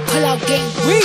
pull out game. We.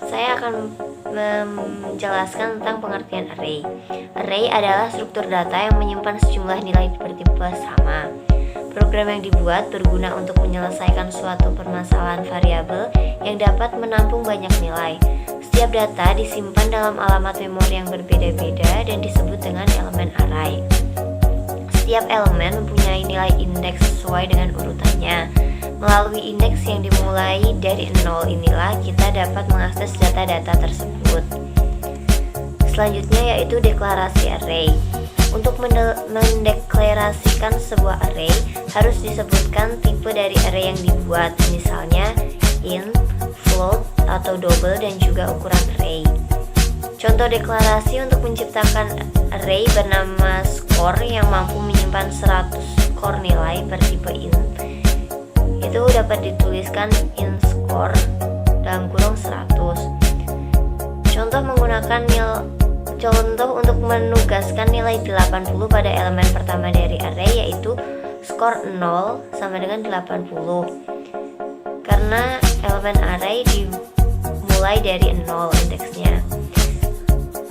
Saya akan menjelaskan tentang pengertian array. Array adalah struktur data yang menyimpan sejumlah nilai bertipe sama. Program yang dibuat berguna untuk menyelesaikan suatu permasalahan variabel yang dapat menampung banyak nilai. Setiap data disimpan dalam alamat memori yang berbeda-beda dan disebut dengan elemen array. Setiap elemen mempunyai nilai indeks sesuai dengan urutannya. Melalui indeks yang dimulai dari 0 inilah kita dapat mengakses data-data tersebut. Selanjutnya yaitu deklarasi array. Untuk mendeklarasikan sebuah array harus disebutkan tipe dari array yang dibuat, misalnya int, float, atau double, dan juga ukuran array. Contoh deklarasi untuk menciptakan array bernama score yang mampu menyimpan 100 score nilai bertipe int. Itu dapat dituliskan int score dalam kurung 100. Contoh untuk menugaskan nilai 80 pada elemen pertama dari array, yaitu skor 0 sama dengan 80. Karena elemen array dimulai dari 0 indeksnya.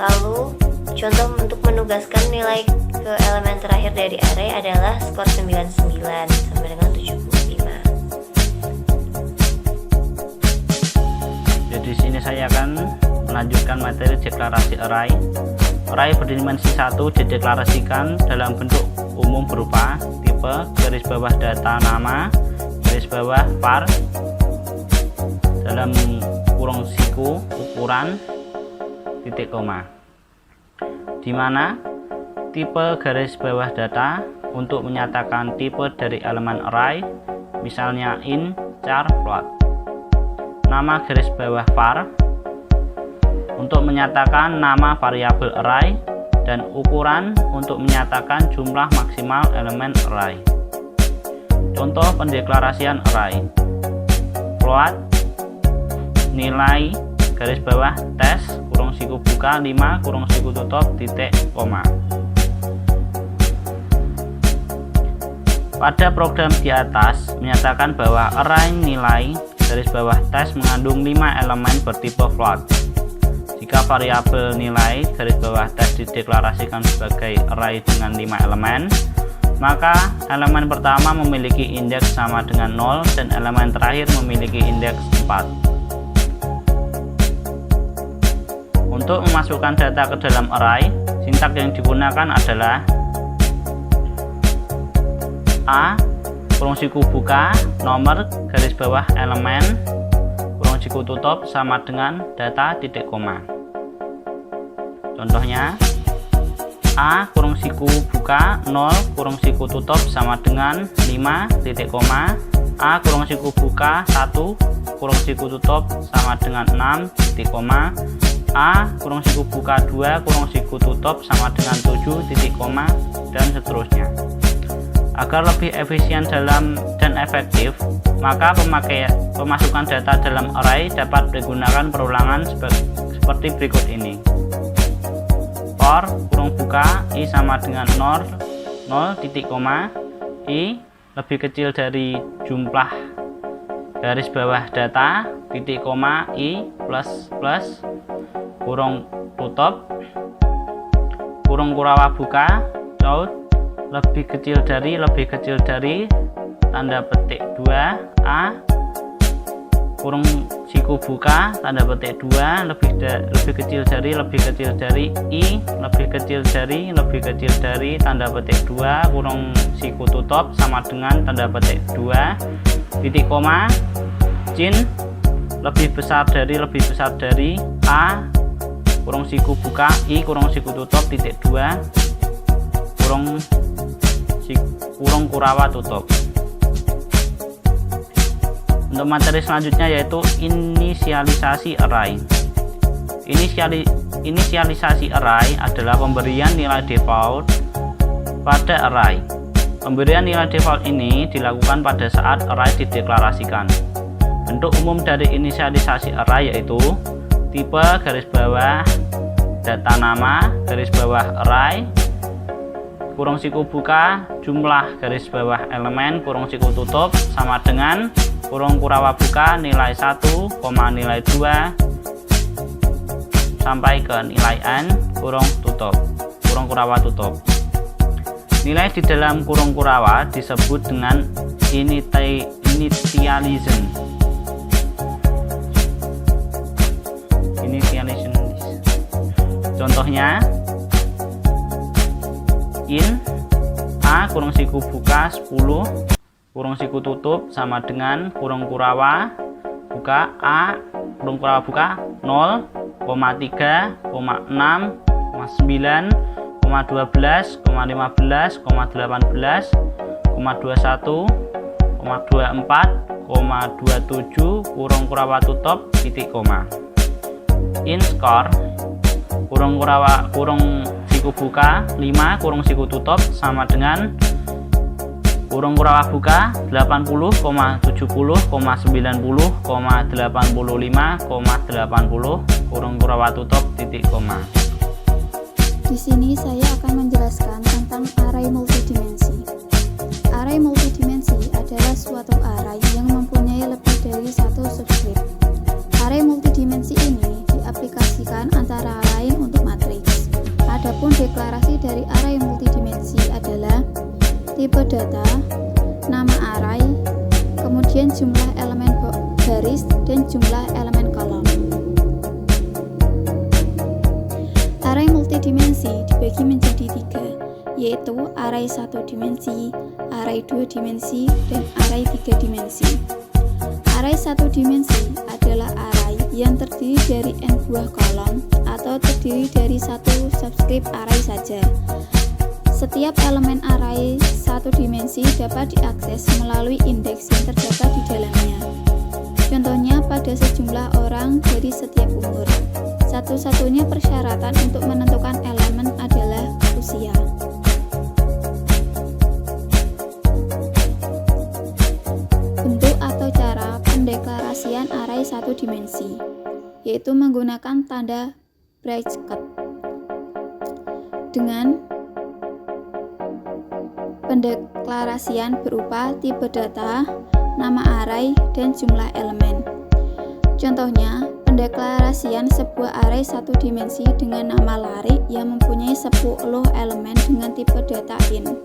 Lalu contoh untuk menugaskan nilai ke elemen terakhir dari array adalah skor 99 sama dengan 75. Di sini saya akan melanjutkan materi deklarasi array. Array berdimensi 1 dideklarasikan dalam bentuk umum berupa tipe garis bawah data nama garis bawah var dalam kurung siku ukuran titik koma, di mana tipe garis bawah data untuk menyatakan tipe dari elemen array, misalnya int, char, float. Nama garis bawah var untuk menyatakan nama variabel array, dan ukuran untuk menyatakan jumlah maksimal elemen array. Contoh pendeklarasian array: float nilai garis bawah tes kurung siku buka 5 kurung siku tutup titik koma. Pada program di atas menyatakan bahwa array nilai garis bawah tes mengandung 5 elemen bertipe float. Jika variabel nilai garis bawah tes dideklarasikan sebagai array dengan 5 elemen, maka elemen pertama memiliki indeks sama dengan 0 dan elemen terakhir memiliki indeks 4. Untuk memasukkan data ke dalam array, sintaks yang digunakan adalah A kurung siku buka nomor garis bawah elemen kurung siku tutup sama dengan data titik koma. Contohnya A kurung siku buka 0 kurung siku tutup sama dengan 5 titik koma, A kurung siku buka 1 kurung siku tutup sama dengan 6 titik koma, A kurung siku buka 2 kurung siku tutup sama dengan 7 titik koma, dan seterusnya. Agar lebih efisien dan efektif, maka pemasukan data dalam array dapat digunakan perulangan seperti berikut ini. For kurung buka i sama dengan 0 titik koma, i lebih kecil dari jumlah garis bawah data titik koma i plus kurung tutup kurung kurawa buka out lebih kecil dari tanda petik 2 a kurung siku buka tanda petik 2 lebih kecil dari i lebih kecil dari tanda petik 2 kurung siku tutup sama dengan tanda petik 2 titik koma cin lebih besar dari a kurung siku buka I kurung siku tutup titik 2 kurung kurawa tutup. Untuk materi selanjutnya yaitu inisialisasi array. Inisialisasi array adalah pemberian nilai default pada array. Pemberian nilai default ini dilakukan pada saat array dideklarasikan. Bentuk umum dari inisialisasi array yaitu tipe garis bawah data nama garis bawah array kurung siku buka jumlah garis bawah elemen kurung siku tutup sama dengan kurung kurawa buka nilai 1, nilai 2 sampai ke nilai n kurung kurawa tutup. Nilai di dalam kurung kurawa disebut dengan initialization. Contohnya in a kurung siku buka 10 kurung siku tutup sama dengan kurung kurawa buka a kurung kurawa buka 0, 3, 6, 9, 12, 15, 18, 21, 24, 27 kurung kurawa tutup titik koma. In score kurung siku buka 5 kurung siku tutup sama dengan kurung kurawa buka 80, 70, 90, 85, 80 kurung kurawa tutup titik koma. Di sini saya akan menjelaskan tentang array multidimensi. Array multidimensi adalah suatu array yang mempunyai lebih dari satu subscript. Array multidimensi ini diaplikasikan antara lain untuk matriks. Adapun deklarasi dari array multidimensi adalah tipe data, nama array, kemudian jumlah elemen baris dan jumlah elemen kolom. Array multidimensi dibagi menjadi 3, yaitu array 1 dimensi, array 2 dimensi, dan array 3 dimensi. Array 1 dimensi adalah array yang terdiri dari n buah kolom atau terdiri dari satu subscript array saja. Setiap elemen array 1 dimensi dapat diakses melalui indeks yang terdapat di dalamnya. Contohnya pada sejumlah orang dari setiap umur. Satu-satunya persyaratan untuk menentukan elemen adalah usia. Bentuk atau cara pendeklarasian array 1 dimensi, yaitu menggunakan tanda bracket. Dengan pendeklarasian berupa tipe data, nama array, dan jumlah elemen. Contohnya, pendeklarasian sebuah array 1 dimensi dengan nama lari yang mempunyai 10 elemen dengan tipe data int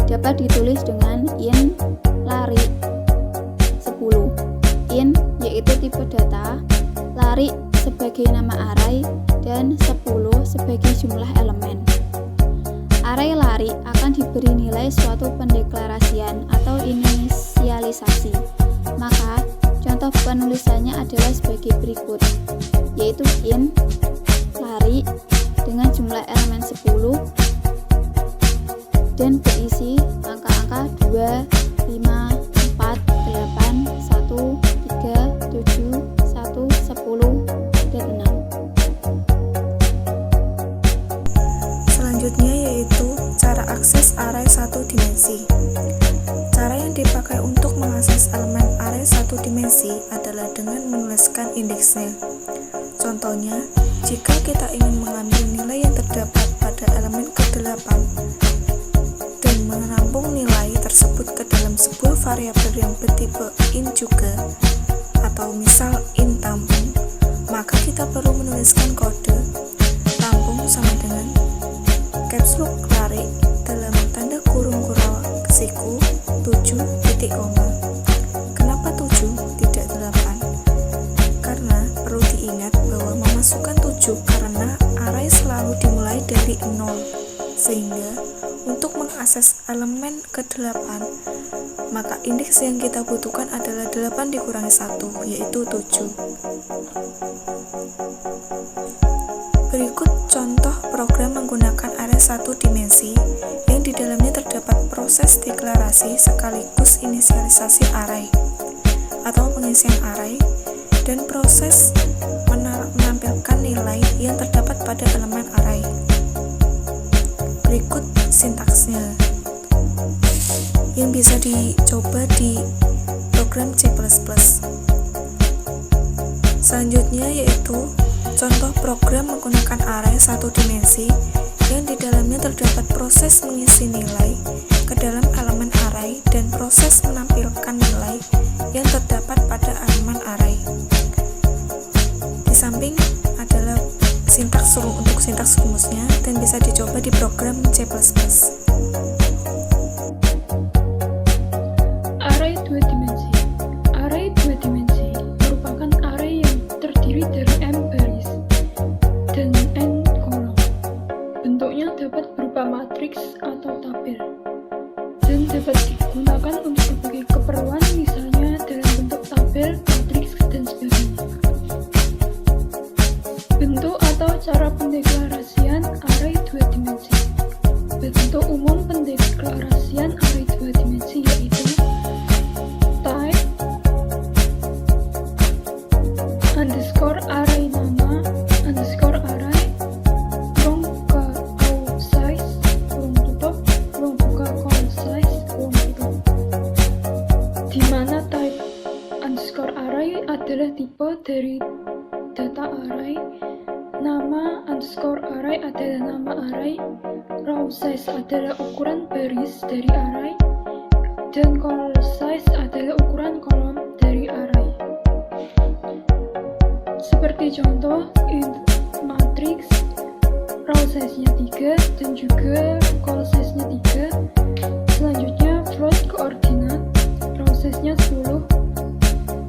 dapat ditulis dengan int lari 10. Int yaitu tipe data, lari sebagai nama array, dan 10 sebagai jumlah elemen. Array lari akan diberi nilai suatu pendeklarasian atau inisialisasi. Maka, contoh penulisannya adalah sebagai berikut, yaitu int lari dengan jumlah elemen 10 dan berisi angka-angka 2, 5, 4, 8, 1, 3, 7, 1, 10, dan 6. Selanjutnya yaitu cara akses array 1 dimensi. Cara yang dipakai untuk mengakses elemen array 1 dimensi adalah dengan menuliskan indeksnya. Contohnya, jika kita ingin mengambil nilai yang terdapat pada elemen ke-8 dan menampung nilai tersebut ke dalam sebuah variabel yang bertipe int juga, atau misal int tampung, maka kita perlu menuliskan kode tampung sama dengan caps lock lari dalam tanda kurung kurawa siku 7 titik koma. Kenapa 7 tidak 8? Karena perlu diingat bahwa memasukkan 7 karena array selalu dimulai dari 0 Sehingga untuk mengakses elemen ke-8, maka indeks yang kita butuhkan adalah 8 dikurangi 1, yaitu 7. Berikut contoh program menggunakan array 1 dimensi yang di dalamnya terdapat proses deklarasi sekaligus inisialisasi array atau pengisian array dan proses menampilkan nilai yang terdapat pada elemen array. Berikut sintaksnya yang bisa dicoba di program C++. Selanjutnya yaitu contoh program menggunakan array 1 dimensi yang di dalamnya terdapat proses mengisi nilai ke dalam elemen array dan proses menampilkan nilai yang terdapat pada elemen array. Di samping adalah sintaks rumusnya dan bisa dicoba di program C++. Array 2 dimensi. Array 2 dimensi merupakan array yang terdiri dari m baris dan n kolom. Bentuknya dapat berupa matriks atau tabel dan dapat digunakan untuk berbagai keperluan, misalnya dalam bentuk tabel, matriks, dan sebagainya. Bentuk atau cara pendeklarasian array 2 dimensi. Bentuk umum pendeklarasian array 2 dimensi yaitu type underscore array nama underscore array kurung ke out size kurung tutup kurung buka call size kurung tutup, di mana type underscore array adalah tipe dari data array, nama underscore array adalah nama array, row size adalah ukuran baris dari array, dan call size adalah ukuran kolom dari array. Seperti contoh, int matrix, row size-nya 3 dan juga call size-nya 3. Selanjutnya float koordinat, row size-nya 10,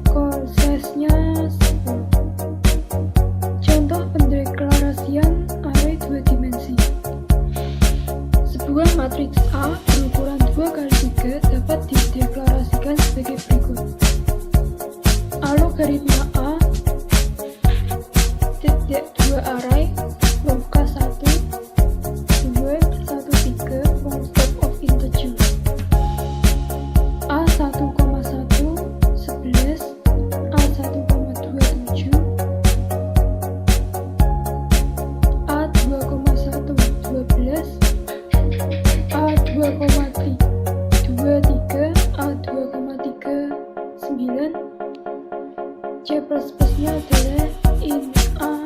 call size-nya 10. Contoh pendeklarasian array 2 dimensi. Sebuah matriks A berukuran 2x3 dapat dideklarasikan sebagai berikut. A logaritma A titik 2 array buka 1 2 1 3 full stop of integer A 1,1 11 A 1,27 A 2,1 12 A 2,23 A 2,3 9 C++ nya adalah int A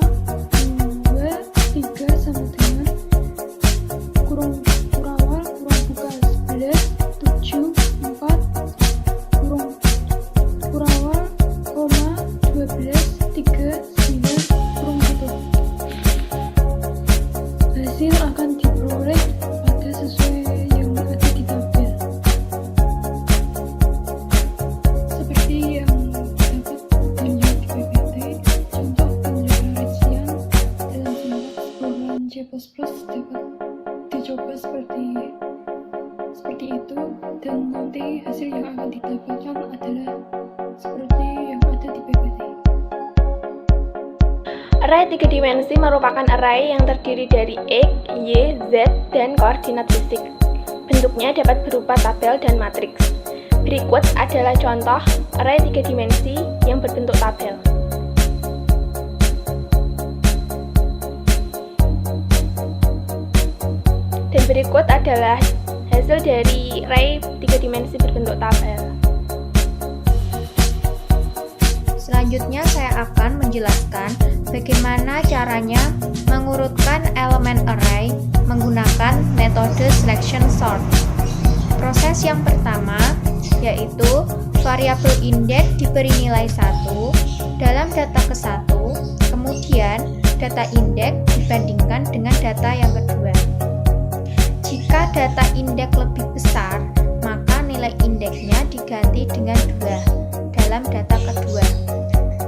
2 3 sama dengan kurung awal kurung buka 11 7 4 kurung awal koma 12 3 9 kurung tutup. Hasil akan diperoleh pada sesuai yang ada di tabel. Seperti yang dapat dilihat di PPT, contoh pendeklarasian dalam sintaks program C++ dapat dicoba seperti itu, dan nanti hasil yang akan didapatkan adalah seperti yang ada di PPT. Array 3 dimensi merupakan array yang terdiri dari X, Y, Z, dan koordinat fisik. Bentuknya dapat berupa tabel dan matriks. Berikut adalah contoh array 3 dimensi yang berbentuk tabel. Dan berikut adalah hasil dari array 3 dimensi berbentuk tabel. Selanjutnya saya akan menjelaskan bagaimana caranya mengurutkan elemen array menggunakan metode selection sort. Proses yang pertama yaitu variabel indeks diberi nilai 1 dalam data ke-1, kemudian data indeks dibandingkan dengan data yang kedua. Jika data indeks lebih besar, maka nilai indeksnya diganti dengan 2 dalam data kedua.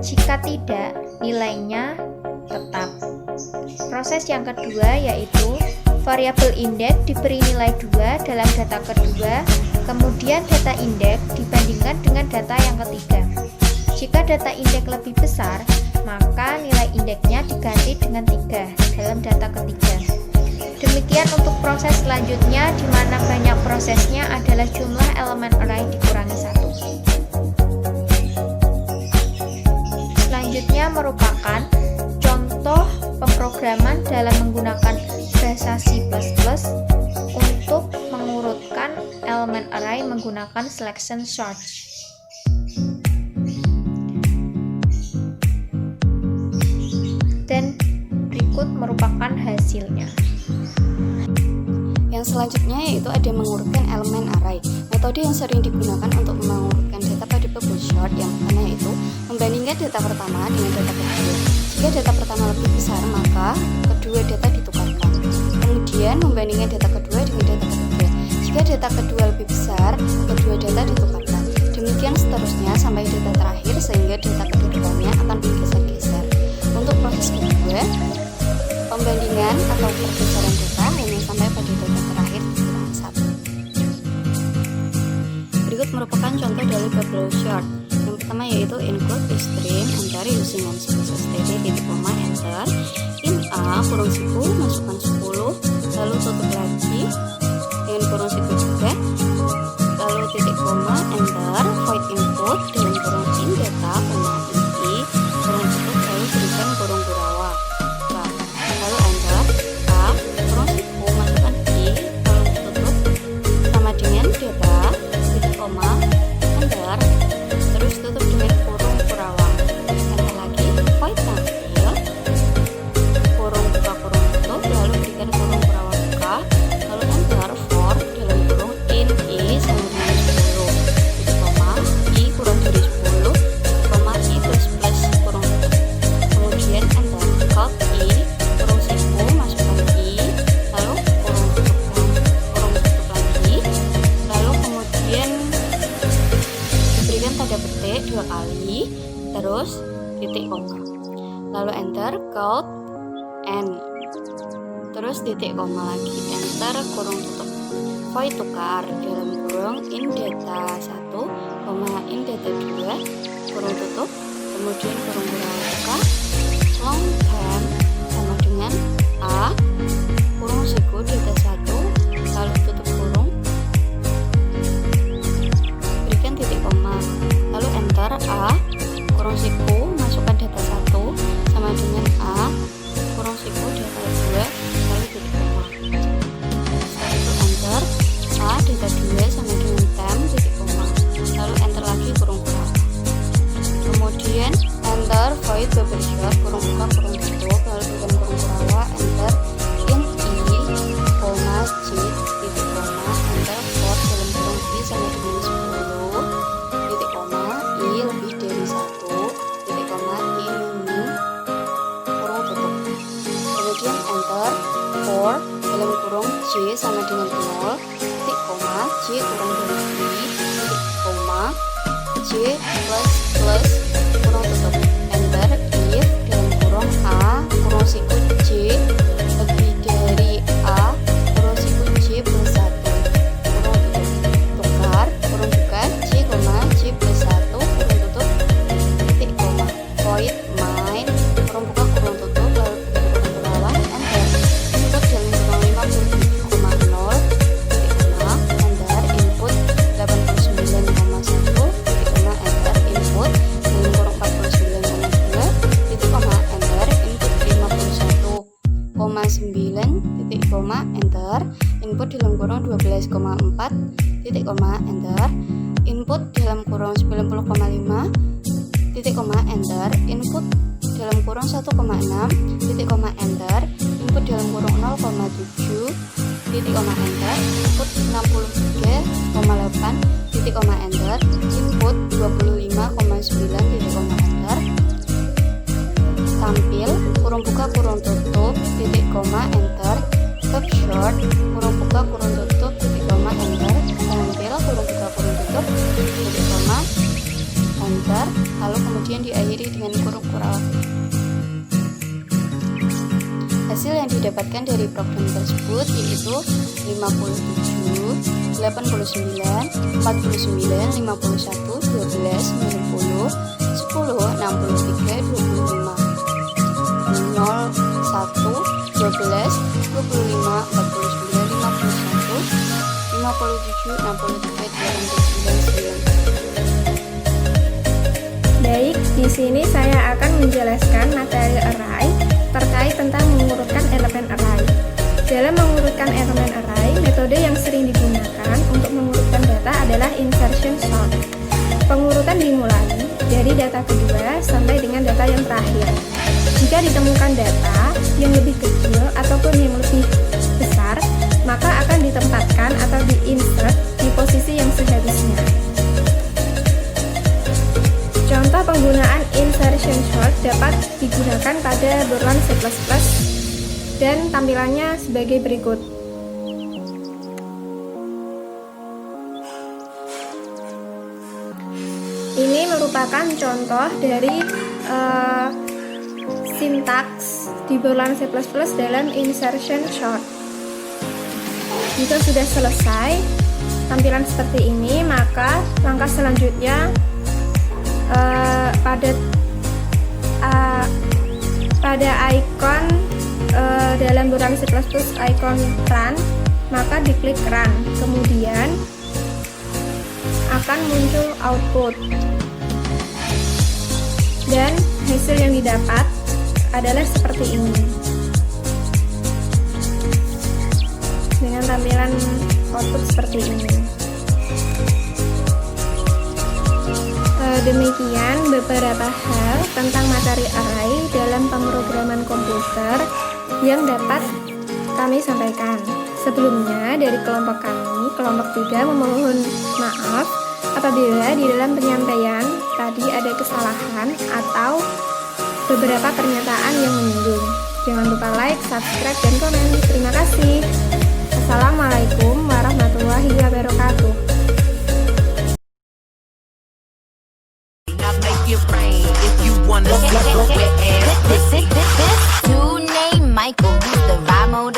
Jika tidak, nilainya tetap. Proses yang kedua yaitu variabel indeks diberi nilai 2 dalam data kedua, kemudian data indeks dibandingkan dengan data yang ketiga. Jika data indeks lebih besar, maka nilai indeksnya diganti dengan 3 dalam data ketiga. Demikian untuk proses selanjutnya, di mana banyak prosesnya adalah jumlah elemen array dikurangi 1. Selanjutnya merupakan contoh pemrograman dalam menggunakan bahasa C++ untuk mengurutkan elemen array menggunakan selection search. Dan berikut merupakan hasilnya. Yang selanjutnya yaitu ada mengurutkan elemen array. Metode yang sering digunakan untuk mengurutkan data pada bubble sort yang pertama yaitu membandingkan data pertama dengan data kedua. Jika data pertama lebih besar, maka kedua data ditukarkan. Kemudian membandingkan data kedua dengan data ketiga. Jika data kedua lebih besar, kedua data ditukarkan. Demikian seterusnya sampai data terakhir sehingga data kedudukannya akan bergeser-geser. Untuk proses kedua, pembandingan atau pergeseran data hanya sampai pada data terakhir dikurangi 1. Berikut merupakan contoh dari bubble sort. Yang pertama yaitu include the string enter using namespace std titik koma enter in a kurung siku masukkan 10 lalu tutup lagi dengan kurung siku juga lalu titik koma enter void input dalam kurung in data koma i kurung tutup lalu berikan kurung kurawa lalu enter a kurung siku masukkan i lalu tutup sama dengan data titik koma enter terus tutup dengan kurung kurawang. Enter lagi void tampil kurung buka kurung tutup lalu berikan kurung kurawang buka lalu enter for dalam kurung in i sama dengan 10 titik koma i kurang dari 10 koma i plus kurung tutup kemudian enter count i kurung siku masukkan i lalu kurung tutup lagi lalu kemudian diberikan tanda petik 2 kali terus titik koma lalu enter count n terus titik koma lagi enter kurung tutup void tukar dalam kurung in data 1 koma in data 2 kurung tutup kemudian kurung buka long term sama dengan a kurung siku data 1 lalu tutup kurung berikan titik koma lalu enter a kurung siku masukkan data 1 sama dengan a kurung siku data 2 lalu titik koma setelah itu enter a data 2 sama dengan tem titik koma lalu enter lagi kurung kurang kemudian enter void bubble sort kurung buka kurung tutup lalu berikan kurung kurawa enter in i koma j titik koma enter for dalam kurung i sama dengan 10 titik koma i lebih dari 1 titik koma i minim kurung tutup kemudian enter for dalam kurung j sama dengan 0 titik koma j kurang dari i titik koma j plus kurung tutup enter if dalam kurung a kurung siku j lebih dari a kurung siku j plus 1 kurung tutup tukar kurung buka j koma j plus 1 kurung tutup titik koma void main kurung buka kurung tutup lalu kurung berawan enter input dalam kurung 57,0 titik koma enter input 89,1 titik koma enter input dalam kurung 49,2 titik koma enter input 51,9 titik koma enter input dalam kurung 12,4 titik koma enter input dalam kurung 90,5 titik koma enter input dalam kurung 1,6 titik koma enter input dalam kurung 0,7 titik koma enter input 63,8 titik koma enter input 25,9 titik koma enter tampil kurung buka kurung tutup titik koma enter top short kurung buka kurung tutup titik koma enter tampil kurung buka kurung tutup titik koma enter lalu kemudian diakhiri dengan kurung kurawang. Hasil yang didapatkan dari program tersebut yaitu 57, 89, 49, 51, 12, 90, 10, 63, 25, 0, 1, 12, 25, 49, 51, 57, 63, 29. Baik, di sini saya akan menjelaskan materi array terkait tentang mengurutkan elemen array. Dalam mengurutkan elemen array, metode yang sering digunakan untuk mengurutkan data adalah insertion sort. Pengurutan dimulai dari data kedua sampai dengan data yang terakhir. Jika ditemukan data yang lebih kecil ataupun yang lebih besar, maka akan ditempatkan atau diinsert di posisi yang seharusnya. Contoh penggunaan insertion sort dapat digunakan pada Borland C++ dan tampilannya sebagai berikut. Ini merupakan contoh dari sintaks di Borland C++ dalam insertion sort. Jika sudah selesai tampilan seperti ini, maka langkah selanjutnya pada icon dalam Borland C++ icon run, maka diklik run, kemudian akan muncul output dan hasil yang didapat adalah seperti ini dengan tampilan output seperti ini. Demikian beberapa hal tentang materi array dalam pemrograman komputer yang dapat kami sampaikan. Sebelumnya dari kelompok kami, kelompok 3 memohon maaf apabila di dalam penyampaian tadi ada kesalahan atau beberapa pernyataan yang menyinggung. Jangan lupa like, subscribe, dan komen. Terima kasih. Assalamualaikum warahmatullahi wabarakatuh. This dude named Michael, he's the vibe mode.